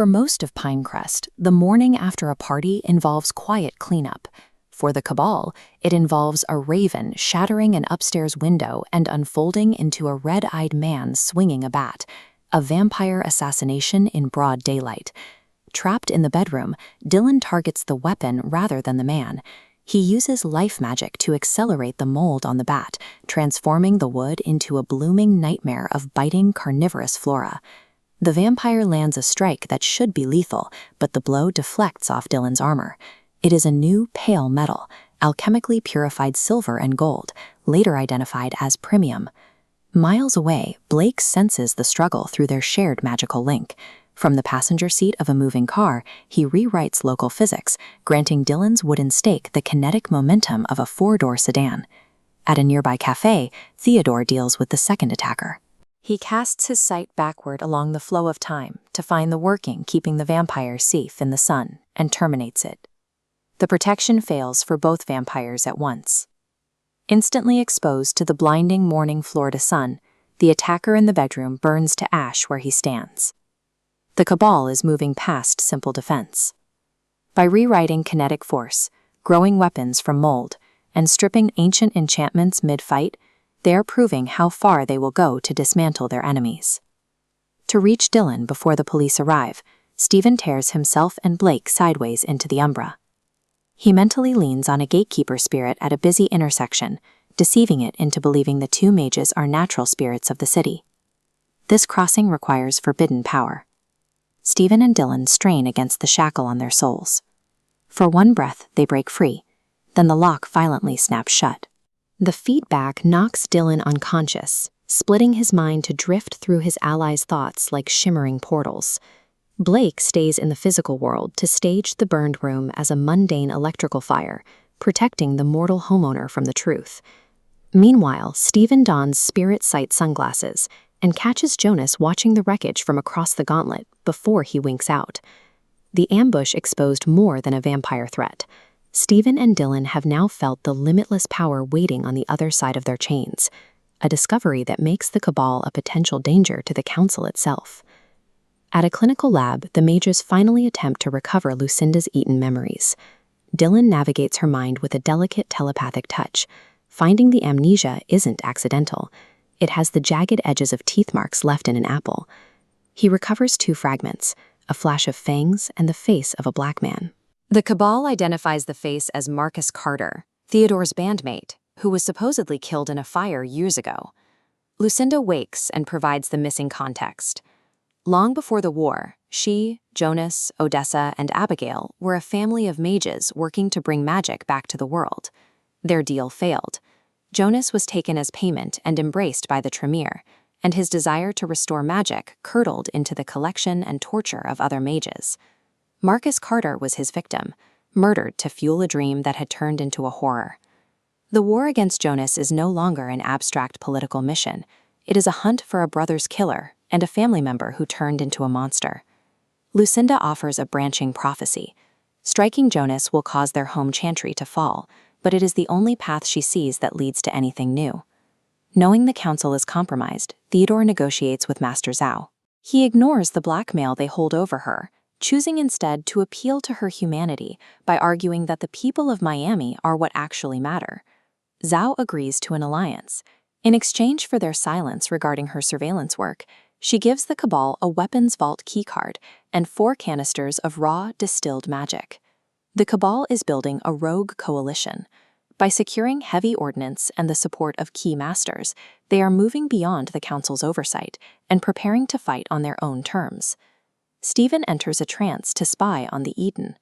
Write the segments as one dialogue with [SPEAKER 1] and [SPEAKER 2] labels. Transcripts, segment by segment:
[SPEAKER 1] For most of Pinecrest, the morning after a party involves quiet cleanup. For the Cabal, it involves a raven shattering an upstairs window and unfolding into a red-eyed man swinging a bat, a vampire assassination in broad daylight. Trapped in the bedroom, Dylan targets the weapon rather than the man. He uses life magic to accelerate the mold on the bat, transforming the wood into a blooming nightmare of biting carnivorous flora. The vampire lands a strike that should be lethal, but the blow deflects off Dylan's armor. It is a new pale metal, alchemically purified silver and gold, later identified as premium. Miles away, Blake senses the struggle through their shared magical link. From the passenger seat of a moving car, he rewrites local physics, granting Dylan's wooden stake the kinetic momentum of a four-door sedan. At a nearby cafe, Theodore deals with the second attacker. He casts his sight backward along the flow of time to find the working keeping the vampire safe in the sun, and terminates it. The protection fails for both vampires at once. Instantly exposed to the blinding morning Florida sun, the attacker in the bedroom burns to ash where he stands. The Cabal is moving past simple defense. By rewriting kinetic force, growing weapons from mold, and stripping ancient enchantments mid-fight, they are proving how far they will go to dismantle their enemies. To reach Dylan before the police arrive, Stephen tears himself and Blake sideways into the Umbra. He mentally leans on a gatekeeper spirit at a busy intersection, deceiving it into believing the two mages are natural spirits of the city. This crossing requires forbidden power. Stephen and Dylan strain against the shackle on their souls. For one breath, they break free, then the lock violently snaps shut. The feedback knocks Dylan unconscious, splitting his mind to drift through his allies' thoughts like shimmering portals. Blake stays in the physical world to stage the burned room as a mundane electrical fire, protecting the mortal homeowner from the truth. Meanwhile, Stephen dons spirit sight sunglasses and catches Jonas watching the wreckage from across the gauntlet before he winks out. The ambush exposed more than a vampire threat. Stephen and Dylan have now felt the limitless power waiting on the other side of their chains, a discovery that makes the Cabal a potential danger to the Council itself. At a clinical lab, the mages finally attempt to recover Lucinda's eaten memories. Dylan navigates her mind with a delicate telepathic touch. Finding the amnesia isn't accidental. It has the jagged edges of teeth marks left in an apple. He recovers two fragments, a flash of fangs and the face of a black man. The Cabal identifies the face as Marcus Carter, Theodore's bandmate, who was supposedly killed in a fire years ago. Lucinda wakes and provides the missing context. Long before the war, she, Jonas, Odessa, and Abigail were a family of mages working to bring magic back to the world. Their deal failed. Jonas was taken as payment and embraced by the Tremere, and his desire to restore magic curdled into the collection and torture of other mages. Marcus Carter was his victim, murdered to fuel a dream that had turned into a horror. The war against Jonas is no longer an abstract political mission. It is a hunt for a brother's killer and a family member who turned into a monster. Lucinda offers a branching prophecy. Striking Jonas will cause their home chantry to fall, but it is the only path she sees that leads to anything new. Knowing the council is compromised, Theodore negotiates with Master Zhao. He ignores the blackmail they hold over her, choosing instead to appeal to her humanity by arguing that the people of Miami are what actually matter. Zhao agrees to an alliance. In exchange for their silence regarding her surveillance work, she gives the Cabal a weapons vault keycard and 4 canisters of raw, distilled magic. The Cabal is building a rogue coalition. By securing heavy ordnance and the support of key masters, they are moving beyond the council's oversight and preparing to fight on their own terms. Stephen enters a trance to spy on the Eden.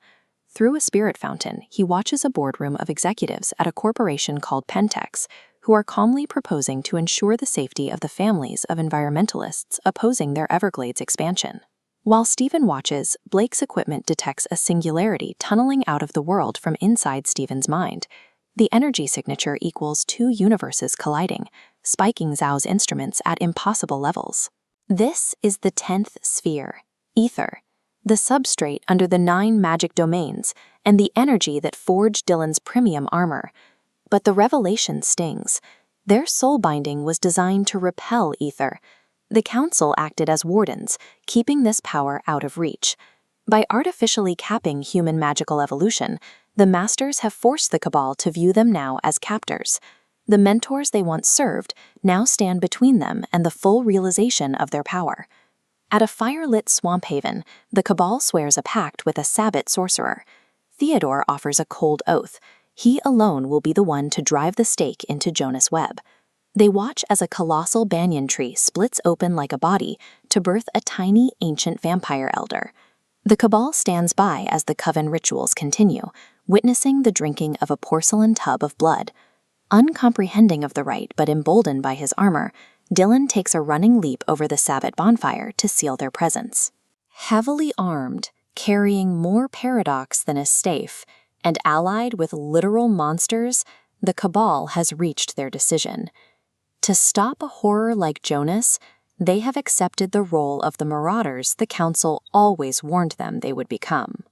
[SPEAKER 1] Through a spirit fountain, he watches a boardroom of executives at a corporation called Pentex, who are calmly proposing to ensure the safety of the families of environmentalists opposing their Everglades expansion. While Stephen watches, Blake's equipment detects a singularity tunneling out of the world from inside Stephen's mind. The energy signature equals 2 universes colliding, spiking Zhao's instruments at impossible levels. This is the 10th sphere, ether, the substrate under the 9 magic domains, and the energy that forged Dylan's premium armor. But the revelation stings. Their soul binding was designed to repel ether. The council acted as wardens, keeping this power out of reach. By artificially capping human magical evolution, the masters have forced the Cabal to view them now as captors. The mentors they once served now stand between them and the full realization of their power. At a fire-lit swamp haven, the Cabal swears a pact with a Sabbat sorcerer. Theodore offers a cold oath. He alone will be the one to drive the stake into Jonas' web. They watch as a colossal banyan tree splits open like a body to birth a tiny, ancient vampire elder. The Cabal stands by as the coven rituals continue, witnessing the drinking of a porcelain tub of blood. Uncomprehending of the rite but emboldened by his armor, Dylan takes a running leap over the Sabbat bonfire to seal their presence. Heavily armed, carrying more paradox than a staff, and allied with literal monsters, the Cabal has reached their decision. To stop a horror like Jonas, they have accepted the role of the marauders the council always warned them they would become.